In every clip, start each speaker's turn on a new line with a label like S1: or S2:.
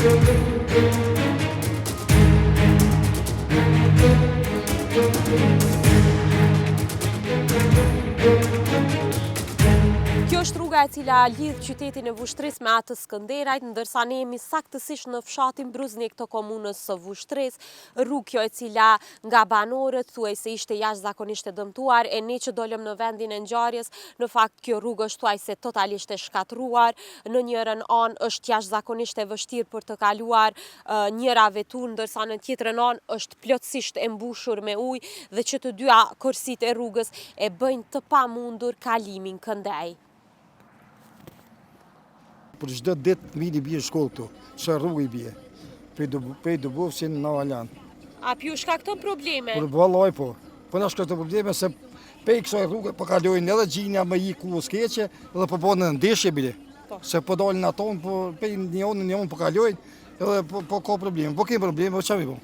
S1: Kjo është rruga e cila lidh qytetin e Vushtrisë me atë të Skënderajt, ndërsa ne jemi saktësisht në fshatin Bruznik të komunës së Vushtrisë. Rrugë kjo e cila nga banorët thuajse ishte jashtëzakonisht e dëmtuar, e ne që dolëm në vendin e ngjarjes, në fakt kjo rrugë është thuajse totalisht e shkatruar, në njërën anë është jashtëzakonisht e vështirë për të kaluar njëra vetur, ndërsa në tjetrën anë është plotësisht e mbushur me ujë dhe që të dyja korsitë e rrugës e bëjnë të pamundur kalimin këndej.
S2: Për çdo ditë mini bie shkollë këtu, çfarë rrugë i bie. Prej Dubovsin në Avalan.
S1: A pju shkakton probleme?
S2: Por vallaj po. Po na shkakton probleme se pe kësaj rrugë po kalojnë edhe gjinja me i ku skeqe dhe po bënë ndeshje bile. Se po dalin ato, po pe një onë po kalojnë edhe po ka probleme. Po ke probleme, çfarë mi bën?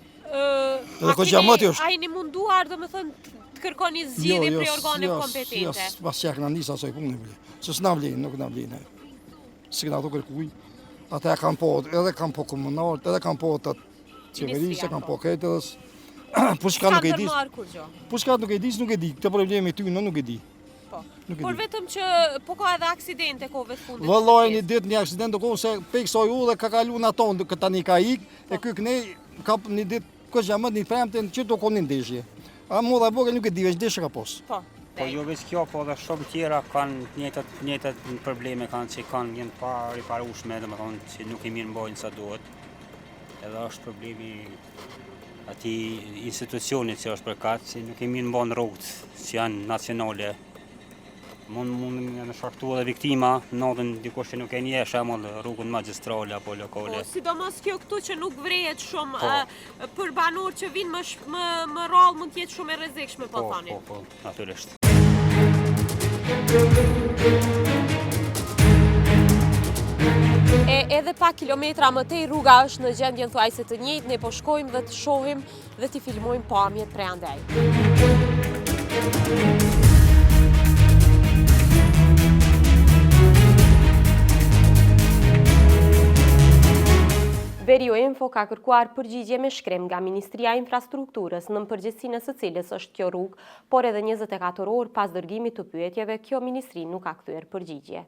S1: A jeni munduar domethënë të kërkoni zgjidhje prej organeve kompetente?
S2: Jo, pas çka nisa asaj punë bile. Se s'na vlen, nuk na vlen. Si këna të kërkuj, ata e kanë po, edhe kanë po komunalët, edhe kanë po të qeverisë, kanë po ketës. Por shka nuk e di. Por shka nuk e di, nuk e di. Këtë problemi ty, nuk e di.
S1: Por vetëm që po ka edhe aksidente kove të fundit.
S2: Vëllaj një ditë një aksident, se pe kësaj u dhe ka kalu në tonë, këta një ka ik, e këne ka një ditë, kështë gjamët një premte që të konin ndeshje. A mu dhe boke nuk e di, veç ndeshje ka posë.
S3: Po jo veç kjo, po dhe shumë tjera kanë njëtët probleme kanë që kanë njën pa riparushme, dhe më thonë që nuk i mirë mbojnë sa duhet. Edhe është problemi ati institucionit që është përkat, që nuk i mirë mbojnë rrugët që janë nacionale. Mund në shaktu edhe viktima, nodhen dikush që nuk e nje shemull rrugën magjistrale apo lokale.
S1: Po, sidomos kjo këtu që nuk vrejet shumë për banor që vinë më rrallë mund tjetë shumë e rrezikshme, po thani.
S3: Po, natyrisht.
S1: Edhe pak kilometra më tej rruga është në gjendjen thuajse të njëjtë, ne po shkojmë dhe të shohim dhe t'i filmojmë pamjet prej andej. Verio Info ka kërkuar përgjigje me shkrim nga Ministria e Infrastrukturës, në përgjegjësinë së cilës është kjo rrugë, por edhe 24 orë pas dërgimit të pyetjeve, kjo ministri nuk ka kthyer përgjigje.